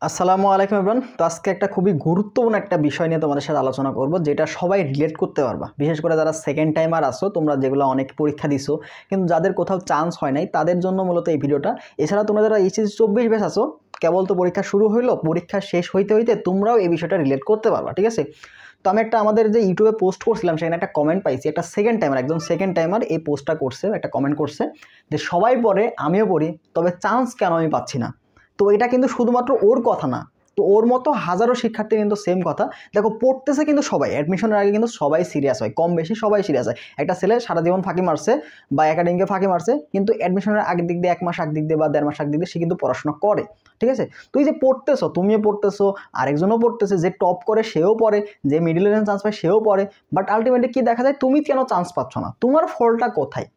আসসালামু আলাইকুম এভরিওয়ান। তো আজকে একটা খুবই গুরুত্বপূর্ণ একটা বিষয় নিয়ে তোমাদের সাথে আলোচনা করব, যেটা সবাই রিলেট করতে পারবা। বিশেষ করে যারা সেকেন্ড টাইমার আসো, তোমরা যেগুলো অনেক পরীক্ষা দিছো কিন্তু যাদের কোথাও চান্স হয় নাই, তাদের জন্য মূলত এই ভিডিওটা। এছাড়া তোমরা যারা এইচএসসি 24 ব্যাচ আসো, কেবল তো পরীক্ষা শুরু হইলো, পরীক্ষা শেষ হইতে হইতে তোমরাও এই বিষয়টা রিলেট করতে পারবা, ঠিক আছে? তো আমি একটা আমাদের যে ইউটিউবে পোস্ট করছিলাম, সেখানে একটা কমেন্ট পাইছি। একটা সেকেন্ড টাইমার, একদম সেকেন্ড টাইমার এই পোস্টটা করছে, একটা কমেন্ট করছে যে সবাই পড়ে, আমিও পড়ি, তবে চান্স কেন আমি পাচ্ছি না। তো এটা কিন্তু শুধুমাত্র ওর কথা না, তো ওর মতো হাজারো শিক্ষার্থী কিন্তু সেম কথা। দেখো, পড়তেছে কিন্তু সবাই, অ্যাডমিশনের আগে কিন্তু সবাই সিরিয়াস হয়, কম বেশি সবাই সিরিয়াস হয়। একটা ছেলে সারা জীবন ফাঁকি মারছে বা একাডেমিকে ফাঁকি মারছে, কিন্তু অ্যাডমিশনের আগের দিক দিয়ে 1 মাস আগ দিক দিয়ে বা 1.5 মাস আগ দিক দিয়ে সে কিন্তু পড়াশোনা করে, ঠিক আছে? তুই যে পড়তেছো, তুমিও পড়তেছো, আরেকজনও পড়তেছে, যে টপ করে সেও পড়ে, যে মিডিল রেঞ্জ চান্স পায় সেও পড়ে, বাট আলটিমেটলি কি দেখা যায়, তুমি কেন চান্স পাচ্ছ না? তোমার ফলটা কোথায়?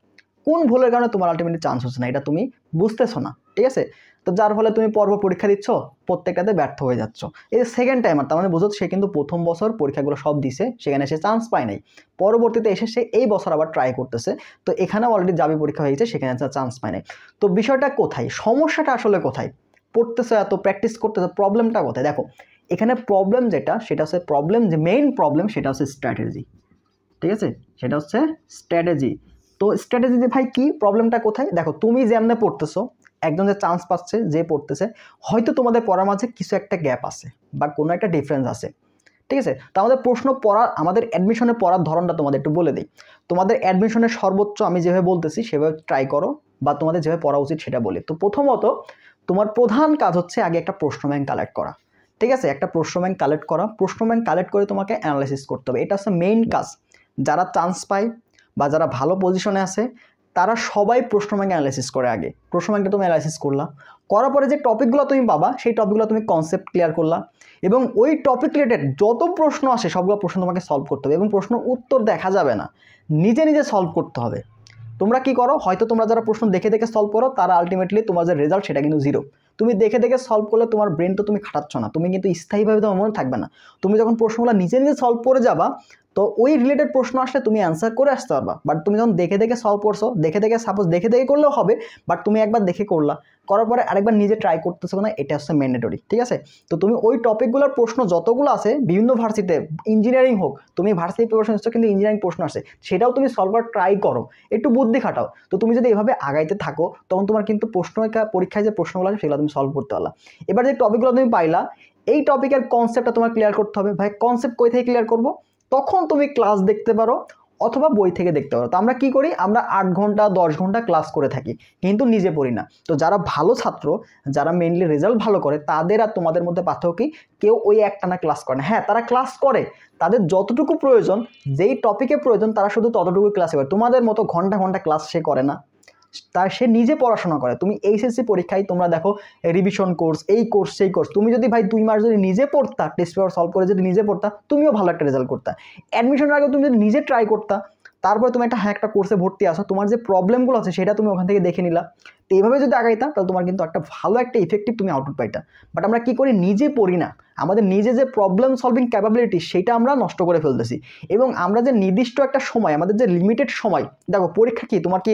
কোন ভুলের কারণে তোমার আলটিমেটলি চান্স হচ্ছে না, এটা তুমি বুঝতেছো না, ঠিক আছে? তো যার ফলে তুমি পরীক্ষা দিচ্ছ, প্রত্যেকটাতে ব্যর্থ হয়ে যাচ্ছ। এই যে সেকেন্ড টাইমার, তার মানে বুঝো সে কিন্তু প্রথম বছর পরীক্ষাগুলো সব দিছে, সেখানে সে চান্স পায় নাই, পরবর্তীতে এসে সে এই বছর আবার ট্রাই করতেছে। তো এখানে অলরেডি যাবি পরীক্ষা হয়ে গেছে, সেখানে চান্স পায় নাই। তো বিষয়টা কোথায়, সমস্যাটা আসলে কোথায়? পড়তেছে এত, প্র্যাকটিস করতেছে, প্রবলেমটা কোথায়? দেখো, এখানে প্রবলেম যেটা, সেটা হচ্ছে প্রবলেম, যে মেইন প্রবলেম সেটা হচ্ছে স্ট্র্যাটেজি, ঠিক আছে? সেটা হচ্ছে স্ট্র্যাটেজি। তো স্ট্র্যাটেজি যে ভাই কি, প্রবলেমটা কোথায়? দেখো, তুমি যেমনে পড়তেছো, একজন যে চান্স পাচ্ছে, যে পড়তেছে, হয়তো তোমাদের পড়ার মাঝে কিছু একটা গ্যাপ আছে বা কোনো একটা ডিফারেন্স আছে, ঠিক আছে? তো আমাদের প্রশ্ন পড়া, আমাদের অ্যাডমিশনে পড়ার ধরনটা তোমাদের একটু বলে দিই। তোমাদের অ্যাডমিশনের সর্বোচ্চ আমি যেভাবে বলতেছি সেভাবে ট্রাই করো, বা তোমাদের যেভাবে পড়া উচিত সেটা বলি। তো প্রথমত তোমার প্রধান কাজ হচ্ছে আগে একটা প্রশ্ন ব্যাংক কালেক্ট করা, ঠিক আছে? একটা প্রশ্ন ব্যাংক কালেক্ট করা, প্রশ্ন ব্যাংক কালেক্ট করে তোমাকে অ্যানালাইসিস করতে হবে, এটা হচ্ছে মেইন কাজ। যারা চান্স পায় বা যারা ভালো পজিশনে আছে, তারা সবাই প্রশ্ন ব্যাংক অ্যানালাইসিস করে। আগে প্রশ্ন ব্যাংকটা তুমি অ্যানালাইসিস করলা, করার পরে যে টপিকগুলো তুমি পাবা, সেই টপিকগুলো তুমি কনসেপ্ট ক্লিয়ার করলা, এবং ওই টপিক রিলেটেড যত প্রশ্ন আসে সবগুলো প্রশ্ন তোমাকে সলভ করতে হবে, এবং প্রশ্ন উত্তর দেখা যাবে না, নিজে নিজে সলভ করতে হবে। তোমরা কি করো, হয়তো তোমরা যারা প্রশ্ন দেখে দেখে সলভ করো, তারা আলটিমেটলি তোমার যে রেজাল্ট সেটা কিন্তু জিরো। তুমি দেখে দেখে সলভ করলে তোমার ব্রেন তো তুমি খাটাচ্ছ না, তুমি কিন্তু স্থায়ীভাবে তোমার মনে থাকবে না। তুমি যখন প্রশ্নগুলো নিজে নিজে সলভ করে যাবা, তো ওই রিলেটেড প্রশ্ন আসলে তুমি অ্যান্সার করে আসতে পারবা। বাট তুমি যখন দেখে দেখে সলভ করছো, দেখে দেখে সাপোজ দেখে দেখে করলেও হবে, বাট তুমি একবার দেখে করলা, করার পরে আরেকবার নিজে ট্রাই করতেছো না, এটা হচ্ছে ম্যান্ডেটরি, ঠিক আছে? তো তুমি ওই টপিকগুলোর প্রশ্ন যতগুলো আছে বিভিন্ন ভার্সিটিতে, ইঞ্জিনিয়ারিং হোক, তুমি ভার্সিটি প্রিপারেশন নিচ্ছ কিন্তু ইঞ্জিনিয়ারিং প্রশ্ন আসে, সেটাও তুমি সলভ করার ট্রাই করো, একটু বুদ্ধি খাটাও। তো তুমি যদি এভাবে আগাইতে থাকো, তখন তোমার কিন্তু পরীক্ষায় যে প্রশ্নগুলো আছে সেগুলো তুমি সলভ করতে পারলা। এবার যে টপিকগুলো তুমি পাইলা, এই টপিকের কনসেপ্টটা তোমার ক্লিয়ার করতে হবে। ভাই কনসেপ্ট কই থেকে ক্লিয়ার করবো? তখন তুমি ক্লাস দেখতে পারো অথবা বই থেকে দেখতে পারো। তো আমরা কি করি, আমরা 8 ঘন্টা 10 ঘন্টা ক্লাস করে থাকি, কিন্তু নিজে পড়ি না। তো যারা ভালো ছাত্র, যারা মেইনলি রেজাল্ট ভালো করে, তাদের আর তোমাদের মধ্যে পার্থক্য কি? কেউ ওই একটানা ক্লাস করে না। হ্যাঁ, তারা ক্লাস করে, তাদের যতটুকু প্রয়োজন, যেই টপিকে প্রয়োজন, তারা শুধু ততটুকু ক্লাসে করে। তোমাদের মতো ঘন্টা ঘন্টা ক্লাস সে করে না, তার সে নিজে পড়াশোনা করে। তুমি এইচএসসি পরীক্ষায় তোমরা দেখো রিভিশন কোর্স, এই কোর্স সেই কোর্স, তুমি যদি ভাই 2 মাস যদি নিজে পড়তা, টেস্ট পেপার সলভ করে যদি নিজে পড়তা, তুমিও ভালো একটা রেজাল্ট করতা। অ্যাডমিশনের আগে তুমি যদি নিজে ট্রাই করতা, তারপরে তুমি একটা কোর্সে ভর্তি আসো, তোমার যে প্রবলেমগুলো আছে সেটা তুমি ওখান থেকে দেখে নিলা। তো এইভাবে যদি আগাইতা, তাহলে তোমার কিন্তু একটা ভালো একটা ইফেক্টিভ তুমি আউটপুট পাইতা। বাট আমরা কি করি, নিজে পড়ি না, আমাদের নিজে যে প্রবলেম সলভিং ক্যাপাবিলিটি সেটা আমরা নষ্ট করে ফেলতেছি। এবং আমরা যে নির্দিষ্ট একটা সময়, আমাদের যে লিমিটেড সময়, দেখো পরীক্ষা কি তোমার কি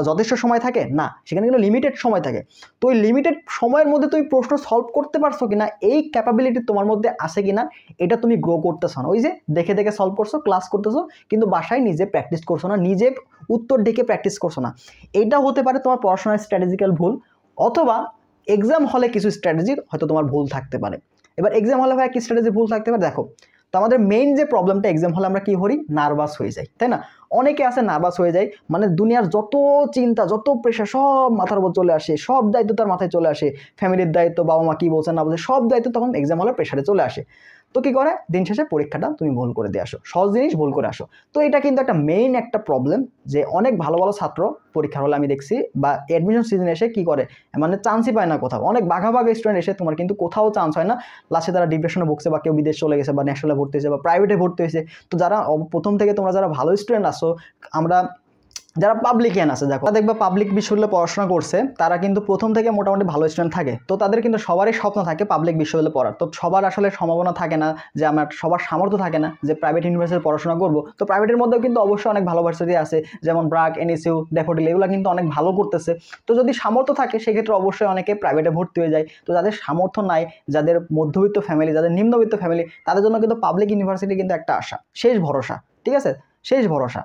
যথেষ্ট সময় থাকে না, সেখানে কিন্তু লিমিটেড সময় থাকে। তো ওই লিমিটেড সময়ের মধ্যে তুমি প্রশ্ন সলভ করতে পারছো কিনা, এই ক্যাপাবিলিটি তোমার মধ্যে আছে কিনা, এটা তুমি গ্রো করতেছো না। ওই যে দেখে দেখে সলভ করছো, ক্লাস করতেছো, কিন্তু বাসায় নিজে প্র্যাকটিস করছো না, নিজে উত্তর দেখে প্র্যাকটিস করছো না। এটা হতে পারে তোমার পড়াশোনার স্ট্র্যাটেজিক্যাল ভুল, অথবা এক্সাম হলে কিছু স্ট্র্যাটেজির হয়তো তোমার ভুল থাকতে পারে। এবার এক্সাম হলে ভাই কি স্ট্র্যাটেজি ভুল থাকতে পারে? দেখো, তো আমাদের মেইন যে প্রবলেমটা, এক্সাম হলে আমরা কি করি, নার্ভাস হয়ে যাই, তাই না? অনেকে আছে নার্ভাস হয়ে যায়, মানে দুনিয়ার যত চিন্তা, যত প্রেশার সব মাথার উপর চলে আসে, সব দায়িত্ব তার মাথায় চলে আসে, ফ্যামিলির দায়িত্ব, বাবা মা কি বলছে না বলছে, সব দায়িত্ব তখন এক্সাম হলে প্রেশারে চলে আসে। তো কি করে, দিন শেষে পরীক্ষাটা তুমি ভুল করে দিয়ে আসো, সহজ জিনিস ভুল করে আসো। তো এটা কিন্তু একটা মেইন একটা প্রবলেম, যে অনেক ভালো ভালো ছাত্র পরীক্ষার হলে আমি দেখছি, বা অ্যাডমিশন সিজনে এসে কি করে, মানে চান্সই পায় না কোথাও। অনেক বাঘা স্টুডেন্ট এসে তোমার কিন্তু কোথাও চান্স হয় না, লাস্টে তারা ডিপ্রেশনে ভুগছে, বা কেউ বিদেশ চলে গেছে, বা ন্যাশনালে ভর্তি হয়েছে, বা প্রাইভেটে ভর্তি হয়েছে। তো যারা প্রথম থেকে তোমরা যারা ভালো স্টুডেন্ট আসো, আমরা যারা পাবলিকিয়ান আছে, দেখো দেখবা পাবলিক বিশ্ববিদ্যালয়ে পড়াশোনা করছে, তারা কিন্তু প্রথম থেকে মোটামুটি ভালো স্টুডেন্ট থাকে। তো তাদের কিন্তু সবারই স্বপ্ন থাকে পাবলিক বিশ্ববিদ্যালয়ে পড়ার। তো সবার আসলে সম্ভাবনা থাকে না যে আমার, সবার সামর্থ্য থাকে না যে প্রাইভেট ইউনিভার্সিটিতে পড়াশোনা করব। তো প্রাইভেটের মধ্যেও কিন্তু অবশ্যই অনেক ভালো ভার্সিটি আছে, যেমন ব্রাক, এনএসইউ, ড্যাফোডিল, এগুলো কিন্তু অনেক ভালো করতেছে। তো যদি সামর্থ্য থাকে সেক্ষেত্রে অবশ্যই অনেকে প্রাইভেটে ভর্তি হয়ে যায়। তো যাদের সামর্থ্য নাই, যাদের মধ্যবিত্ত ফ্যামিলি, যাদের নিম্নবিত্ত ফ্যামিলি, তাদের জন্য কিন্তু পাবলিক ইউনিভার্সিটি কিন্তু একটা আশা, শেষ ভরসা। ঠিক আছে, শেষ ভরসা।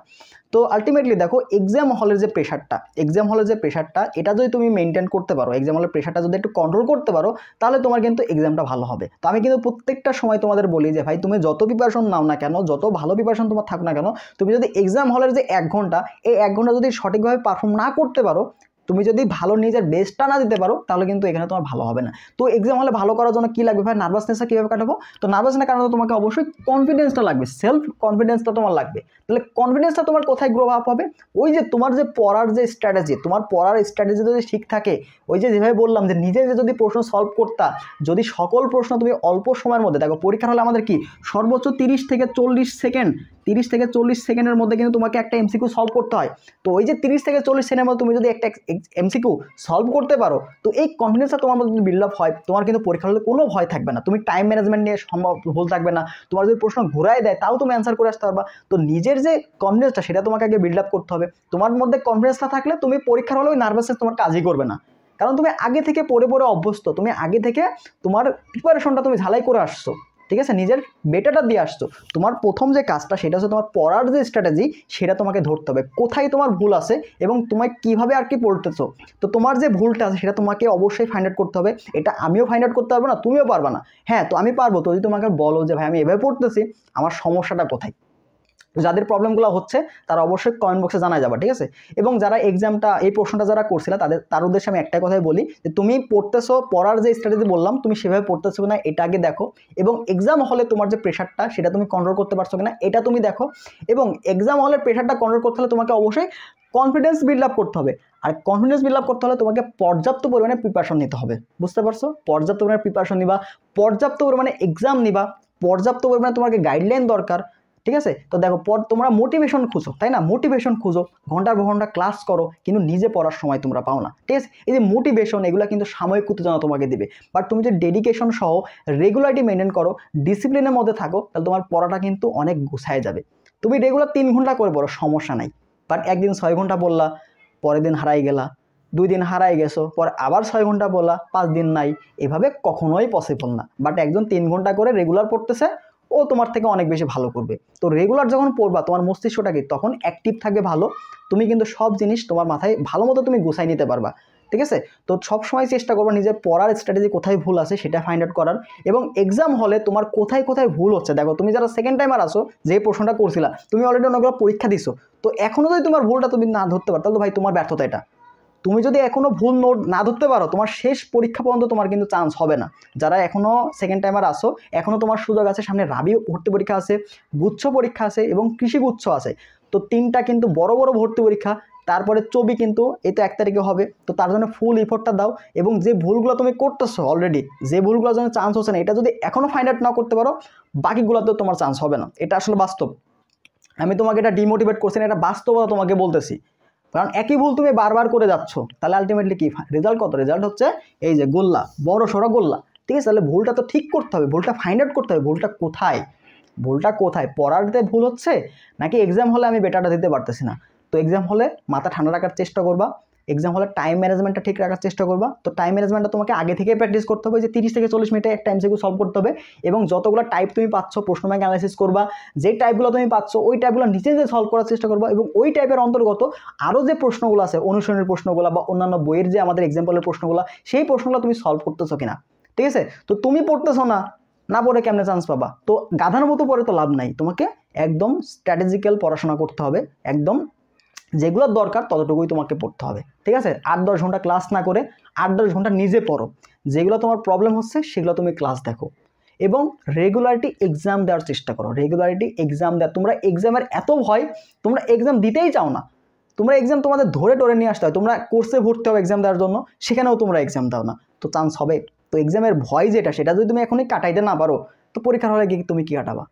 তো আলটিমেটলি দেখো এক্সাম হলের যে প্রেশারটা, এটা যদি তুমি মেনটেন করতে পারো, এক্সাম হলের প্রেশারটা যদি একটু কন্ট্রোল করতে পারো, তাহলে তোমার কিন্তু এক্সামটা ভালো হবে। তো আমি কিন্তু প্রত্যেকটা সময় তোমাদের বলি যে ভাই, তুমি যত প্রিপারেশন নাও না কেন, যত ভালো প্রিপারেশন তোমার থাক না কেন, তুমি যদি এক্সাম হলের যে 1 ঘন্টা, এই 1 ঘন্টা যদি সঠিকভাবে পারফর্ম না করতে পারো, তুমি যদি ভালো নিজের বেস্টটা না দিতে পারো, তাহলে কিন্তু এখানে তোমার ভালো হবে না। তো এক্সাম হলে ভালো করার জন্য কি লাগবে ভাই? নার্ভাসনেসটা কীভাবে কাটাবো? তো নার্ভাসনেসের কারণে তোমাকে অবশ্যই কনফিডেন্সটা লাগবে, সেলফ কনফিডেন্সটা তোমার লাগবে। তাহলে কনফিডেন্সটা তোমার কোথায় গ্রো আপ হবে? ওই যে তোমার যে পড়ার যে স্ট্র্যাটেজি, তোমার পড়ার স্ট্র্যাটেজি যদি ঠিক থাকে, ওই যে যেভাবে বললাম যে নিজে যে যদি প্রশ্ন সলভ করতা, যদি সকল প্রশ্ন তুমি অল্প সময়ের মধ্যে, দেখো পরীক্ষার হলে আমাদের কি সর্বোচ্চ 30 থেকে 40 সেকেন্ড, 30 থেকে 40 সেকেন্ডের মধ্যে কিন্তু তোমাকে একটা এমসিকিউ সলভ করতে হয়। তো ওই যে 30 থেকে 40 সেকেন্ডের মধ্যে তুমি যদি একটা এমসিকিউ সলভ করতে পারো, তো এই কনফিডেন্সটা তোমার মধ্যে যদি বিল্ড আপ হয়, তোমার কিন্তু পরীক্ষা হলে কোনো ভয় থাকবে না। তুমি টাইম ম্যানেজমেন্ট নিয়ে সম্ভব ভুল থাকবে না। তোমার যদি প্রশ্ন ঘুরায় দেয়, তাও তুমি অ্যান্সার করে আসতে পারবা। তো নিজের যে কনফিডেন্সটা, সেটা তোমাকে আগে বিল্ড আপ করতে হবে। তোমার মধ্যে কনফিডেন্সটা থাকলে তুমি পরীক্ষার হলে ওই নার্ভাসনেস তোমার কাজই করবে না, কারণ তুমি আগে থেকে পড়ে অভ্যস্ত, তুমি আগে থেকে তোমার প্রিপারেশনটা তুমি ঝালাই করে আসছো। ঠিক আছে, নিজের বেটাটা দিয়ে আসছো। তোমার প্রথম যে কাজটা, সেটা হচ্ছে তোমার পড়ার যে স্ট্র্যাটেজি, সেটা তোমাকে ধরতে হবে কোথায় তোমার ভুল আছে এবং তোমায় কীভাবে আর কি পড়তেছো। তো তোমার যে ভুলটা আছে সেটা তোমাকে অবশ্যই ফাইন্ড আউট করতে হবে। এটা আমিও ফাইন্ড আউট করতে পারবো না, তুমিও পারবা না। হ্যাঁ, তো আমি পারবো তো যদি তোমাকে বলো যে ভাই আমি এভাবে পড়তেছি, আমার সমস্যাটা কোথায়। যাদের প্রবলেমগুলো হচ্ছে তারা অবশ্যই কমেন্ট বক্সে জানায় যাবে, ঠিক আছে। এবং যারা এক্সামটা, এই প্রশ্নটা যারা করছিল, তার উদ্দেশ্যে আমি একটাই কথাই বলি যে তুমি পড়তেছো, পড়ার যে স্ট্র্যাটেজি বললাম তুমি সেভাবে পড়তেছো কিনা এটা আগে দেখো, এবং এক্সাম হলে তোমার যে প্রেশারটা সেটা তুমি কন্ট্রোল করতে পারছো কিনা এটা তুমি দেখো। এবং এক্সাম হলের প্রেশারটা কন্ট্রোল করতে হলে তোমাকে অবশ্যই কনফিডেন্স বিল্ড আপ করতে হবে। আর কনফিডেন্স বিল্ড আপ করতে হলে তোমাকে পর্যাপ্ত পরিমাণে প্রিপারেশন নিতে হবে, বুঝতে পারছো? পর্যাপ্ত পরিমাণে প্রিপারেশন নিবা, পর্যাপ্ত পরিমাণে এক্সাম নিবা, পর্যাপ্ত পরিমাণে তোমাকে গাইডলাইন দরকার। ঠিক আছে, তো দেখো তোমরা মোটিভেশন খুঁজো, তাই না? মোটিভেশন খুঁজো, ঘন্টার পর ঘন্টা ক্লাস করো, কিন্তু নিজে পড়ার সময় তোমরা পাও না। ঠিক আছে, এই যে মোটিভেশন, এগুলো কিন্তু সাময়িক উত্তেজনা তোমাকে দিবে, বাট তুমি যে ডেডিকেশন সহ রেগুলারিটি মেনটেন করো, ডিসিপ্লিনের মধ্যে থাকো, তাহলে তোমার পড়াটা কিন্তু অনেক গুছায় যাবে। তুমি রেগুলার 3 ঘন্টা করে পড়ো, সমস্যা নাই, বাট একদিন 6 ঘন্টা পড়লা, পরের দিন হারাই গেলা, 2 দিন হারাই গেছো, পরে আবার 6 ঘন্টা পড়লা, 5 দিন নাই, এভাবে কখনোই পসিবল না। বাট একজন 3 ঘন্টা করে রেগুলার পড়তেছে, ও তোমার থেকে অনেক বেশি ভালো করবে। তো রেগুলার যখন পড়বা, তোমার মস্তিষ্কটা কি তখন অ্যাক্টিভ থাকবে ভালো, তুমি কিন্তু সব জিনিস তোমার মাথায় ভালো মতো তুমি গুছাই নিতে পারবা। ঠিক আছে, তো সবসময় চেষ্টা করবো নিজের পড়ার স্ট্র্যাটেজি কোথায় ভুল আছে সেটা ফাইন্ড আউট করার, এবং এক্সাম হলে তোমার কোথায় কোথায় ভুল হচ্ছে। দেখো তুমি যারা সেকেন্ড টাইমার আসো, যে প্রশ্নটা করছিলা, তুমি অলরেডি অনেকগুলো পরীক্ষা দিছো, তো এখনও যদি তোমার ভুলটা তুমি না ধরতে পারো, তাহলে ভাই তোমার ব্যর্থতা এটা। তুমি যদি এখনও ভুল নোট না ধরতে পারো, তোমার শেষ পরীক্ষা পর্যন্ত তোমার কিন্তু চান্স হবে না। যারা এখনও সেকেন্ড টাইমার আসো, এখনও তোমার সুযোগ আছে, সামনে রাবি ভর্তি পরীক্ষা আছে, গুচ্ছ পরীক্ষা আছে এবং কৃষি গুচ্ছ আছে। তো 3টা কিন্তু বড় বড় ভর্তি পরীক্ষা, তারপরে চবি কিন্তু এই তো 1 তারিখে হবে। তো তার জন্য ফুল এফোর্টটা দাও, এবং যে ভুলগুলো তুমি করতেছো অলরেডি, যে ভুলগুলোর জন্য চান্স হচ্ছে না, এটা যদি এখনও ফাইন্ড আউট না করতে পারো, বাকিগুলোতেও তোমার চান্স হবে না। এটা আসলে বাস্তব, আমি তোমাকে এটা ডিমোটিভেট করছি না, এটা বাস্তবতা তোমাকে বলতেছি। কারণ একই ভুল তুমি বারবার করে যাচ্ছ, তাহলে আলটিমেটলি কি রেজাল্ট? কত রেজাল্ট হচ্ছে এই যে গোল্লা, বড় সড়ো গোল্লা। ঠিক আছে, তাহলে ভুলটা তো ঠিক করতে হবে, ভুলটা ফাইন্ড আউট করতে হবে, ভুলটা কোথায়, ভুলটা কোথায়, পড়াতে ভুল হচ্ছে নাকি এক্সাম হলে আমি বেটাটা দিতে পারতেছি না। তো এক্সাম হলে মাথা ঠান্ডা রাখার চেষ্টা করবা, এক্সাম হলে টাইম ম্যানেজমেন্টটা ঠিক রাখার চেষ্টা করবা। তো টাইম ম্যানেজমেন্টটা তোমাকে আগে থেকে প্র্যাকটিস করতে হবে, যে 30 থেকে 40 মিনিটে একটা এমসিকিউ সলভ করতে হবে, এবং যতগুলো টাইপ তুমি পাচ্ছ প্রশ্ন ব্যাংক অ্যানালাইসিস করবা, যে টাইপগুলো তুমি পাচ্ছ ওই টাইপগুলো নিজে নিজে সলভ করার চেষ্টা করবা, এবং ওই টাইপের অন্তর্গত আরও যে প্রশ্নগুলো আছে, অনুশীলনের প্রশ্নগুলো বা অন্যান্য বইয়ের যে আমাদের এক্সাম্পলের প্রশ্নগুলো, সেই প্রশ্নগুলো তুমি সলভ করতেছো কিনা। ঠিক আছে, তো তুমি পড়তেছো না, না পড়ে কেমনে চান্স পাবা? তো গাধার মতো পড়ে তো লাভ নাই, তোমাকে একদম স্ট্র্যাটেজিক্যাল পড়াশোনা করতে হবে, একদম যেগুলো দরকার ততটুকুই তোমাকে পড়তে হবে। ঠিক আছে, 8-10 ঘন্টা ক্লাস না করে 8-10 ঘন্টা নিজে পড়ো, যেগুলো তোমার প্রবলেম হচ্ছে সেগুলো তুমি ক্লাস দেখো, এবং রেগুলারিটি এক্সাম দেওয়ার চেষ্টা করো, রেগুলারিটি এক্সাম দেওয়ার। তোমরা এক্সামের এত ভয়, তোমরা এক্সাম দিতেই চাও না, তোমরা এক্সাম তোমাদের ধরে টরে নিয়ে আসতে হয়, তোমরা কোর্সে ভর্তি হবে এক্সাম দেওয়ার জন্য, সেখানেও তোমরা এক্সাম দাও না, তো চান্স হবে? তো এক্সামের ভয় যেটা, সেটা যদি তুমি এখনই কাটাইতে না পারো, তো পরীক্ষার হলে গিয়ে তুমি কি কাটাবা,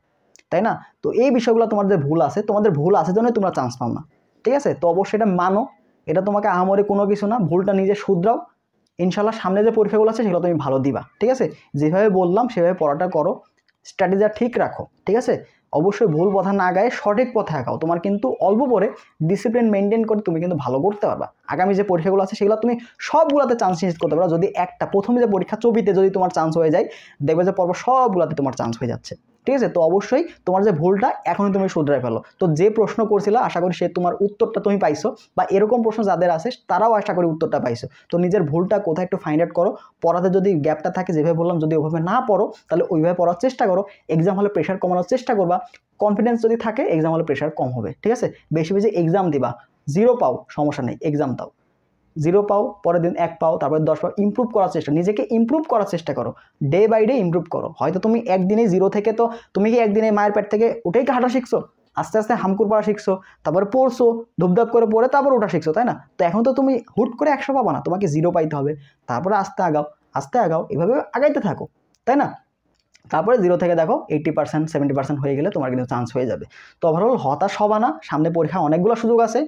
তাই না? তো এই বিষয়গুলো তোমাদের ভুল আছে, তোমাদের ভুল আছে জন্যই তোমরা চান্স পাও না। ঠিক আছে? তো অবশ্যই এটা মানো, এটা তোমাকে আহামরি কোনো কিছু না, ভুলটা নিজে শুধরাও, ইনশাল্লাহ সামনে যে পরীক্ষাগুলো আছে সেগুলো তুমি ভালো দিবা। ঠিক আছে? যেভাবে বললাম সেভাবে পড়াটা করো, স্ট্র্যাটেজিটা ঠিক রাখো। ঠিক আছে? অবশ্যই ভুল পথে না গায়ে সঠিক পথে আঁকাও, তোমার কিন্তু অল্প পরে ডিসিপ্লিন মেনটেন করে তুমি কিন্তু ভালো করতে পারবা। আগামী যে পরীক্ষাগুলো আছে সেগুলো তুমি সবগুলোতে চান্স নিশ্চিত করতে পারো। যদি একটা প্রথমে যে পরীক্ষা চবিতে যদি তোমার চান্স হয়ে যায়, দেখবে যে পর্ব সবগুলোতে তোমার চান্স হয়ে যাচ্ছে। ঠিক আছে? তো অবশ্যই তোমার যে ভুলটা এখনই তুমি শুধরে ফেলো। তো যে প্রশ্ন করছিলা আশা করি সে তোমার উত্তরটা তুমি পাইছো, বা এরকম প্রশ্ন যাদের আছে তারাও আশা করি উত্তরটা পাইছো। তো নিজের ভুলটা কোথায় একটু ফাইন্ড আউট করো, পড়াতে যদি গ্যাপটা থাকে যেভাবে বললাম যদি ওইভাবে না পড়ো তাহলে ওইভাবে পড়ার চেষ্টা করো, এক্সাম হলে প্রেশার কমানোর চেষ্টা করবা। কনফিডেন্স যদি থাকে এক্সাম হলে প্রেশার কম হবে। ঠিক আছে? বেশি বেশি এক্সাম দিবা, 0 পাও সমস্যা নেই, এক্সাম দাও, 0 পাও, পরের দিন 1 পাও, তারপরে 10 পাও, ইমপ্রুভ করার চেষ্টা, নিজেকে ইমপ্রুভ করার চেষ্টা করো, ডে বাই ডে ইমপ্রুভ করো। হয়তো তুমি একদিনে 0 থেকে, তো তুমি কি একদিনে মায়ের পেট থেকে উঠেই হাঁটা শিখছো? আস্তে আস্তে হামকুর পড়া শিখছো, তারপরে পড়ছো, ধুপধাপ করে পড়ে তারপর ওটা শিখছো, তাই না? তো এখন তো তুমি হুট করে 100 পাবা না, তোমাকে 0 পাইতে হবে, তারপরে আস্তে আগাও, আস্তে আগাও, এভাবে আগাইতে থাকো, তাই না? তারপরে 0 থেকে দেখো 80% 70% হয়ে গেলে তোমার কিন্তু চান্স হয়ে যাবে। তো ওভারঅল হতাশ হবা না, সামনে পরীক্ষা অনেকগুলো সুযোগ আছে।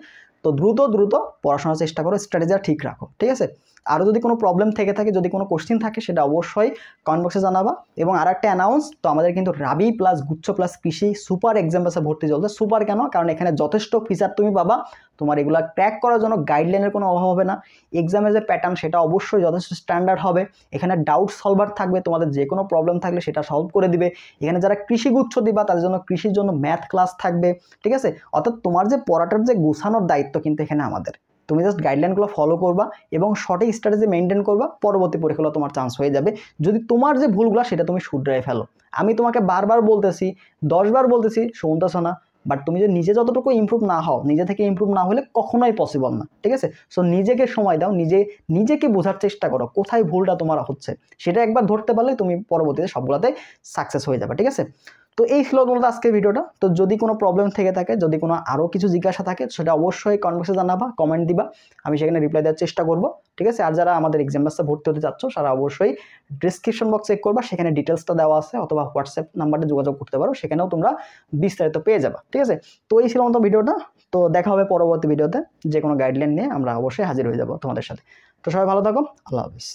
তো দ্রুত দ্রুত পড়াশোনার চেষ্টা করো, স্ট্র্যাটেজিটা ঠিক রাখো। ঠিক আছে? আরও যদি কোনো প্রবলেম থেকে থাকে, যদি কোনো কোশ্চিন থাকে সেটা অবশ্যই কমেন্ট বক্সে জানাবা। এবং আর একটা অ্যানাউন্স, তো আমাদের কিন্তু রাবি প্লাস গুচ্ছ প্লাস কৃষি সুপার এক্সাম পাসে ভর্তি চলছে। সুপার কেন? কারণ এখানে যথেষ্ট ফিচার তুমি পাবা, তোমার এগুলা ক্র্যাক করার জন্য গাইডলাইনের কোনো অভাব হবে না। এক্সামের যে প্যাটার্ন সেটা অবশ্যই যথেষ্ট স্ট্যান্ডার্ড হবে। এখানে ডাউট সলভার থাকবে, তোমাদের যে কোনো প্রবলেম থাকলে সেটা সলভ করে দিবে। এখানে যারা কৃষিগুচ্ছ দিবা তাদের জন্য কৃষির জন্য ম্যাথ ক্লাস থাকবে। ঠিক আছে? অর্থাৎ তোমার যে পড়াটার যে গুছানোর দায়িত্ব কিন্তু এখানে আমাদের, তুমি জাস্ট গাইডলাইনগুলো ফলো করবা এবং সঠিক স্ট্র্যাটেজি মেনটেন করবা, পরবর্তী পরীক্ষাগুলো তোমার চান্স হয়ে যাবে যদি তোমার যে ভুলগুলো সেটা তুমি শুধরাই ফেলো। আমি তোমাকে বারবার বলতেছি, 10 বার বলতেছি, শুনতেছো না। বাট তুমি যে নিজে যতটুকু ইমপ্রুভ না হও, নিজে থেকে ইমপ্রুভ না হলে কখনোই পসিবল না। ঠিক আছে? সো নিজেকে সময় দাও, নিজেকে বোঝার চেষ্টা করো কোথায় ভুলটা তোমার হচ্ছে, সেটা একবার ধরতে পারলে তুমি পরবর্তীতে সবগুলোতে সাকসেস হয়ে যাবে। ঠিক আছে? তো এই ছিল মূলত আজকের ভিডিওটা। তো যদি কোনো প্রবলেম থেকে থাকে, যদি কোনো আরও কিছু জিজ্ঞাসা থাকে, সেটা অবশ্যই কমেন্ট বক্সে জানাবা, কমেন্ট দিবা, আমি সেখানে রিপ্লাই দেওয়ার চেষ্টা করব। ঠিক আছে? আর যারা আমাদের এক্সাম ব্যাচে ভর্তি হতে চাচ্ছ তারা অবশ্যই ডিসক্রিপশন বক্স চেক করবা, সেখানে ডিটেলসটা দেওয়া আছে, অথবা হোয়াটসঅ্যাপ নাম্বারে যোগাযোগ করতে পারো, সেখানেও তোমরা বিস্তারিত পেয়ে যাবা। ঠিক আছে? তো এই ছিল মতো ভিডিওটা। তো দেখা হবে পরবর্তী ভিডিওতে, যে কোনো গাইডলাইন নিয়ে আমরা অবশ্যই হাজির হয়ে যাব তোমাদের সাথে। তো সবাই ভালো থাকো, আল্লাহ হাফিজ।